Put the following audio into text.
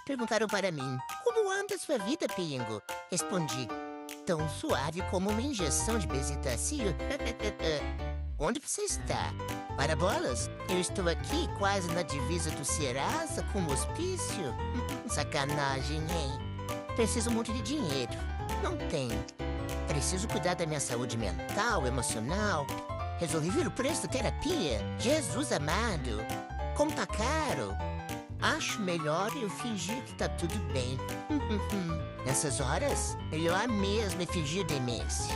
perguntaram para mim: Como anda sua vida, Pingo? Respondi: Tão suave como uma injeção de bezetacil. Onde você está? Para bolas, eu estou aqui quase na divisa do Serasa com o hospício. Sacanagem, hein? Preciso muito de dinheiro. Não tenho. Preciso cuidar da minha saúde mental, emocional. Resolvi ver o preço da terapia. Jesus amado. Como tá caro? Acho melhor eu fingir que tá tudo bem. Nessas horas, melhor mesmo é fingir demência.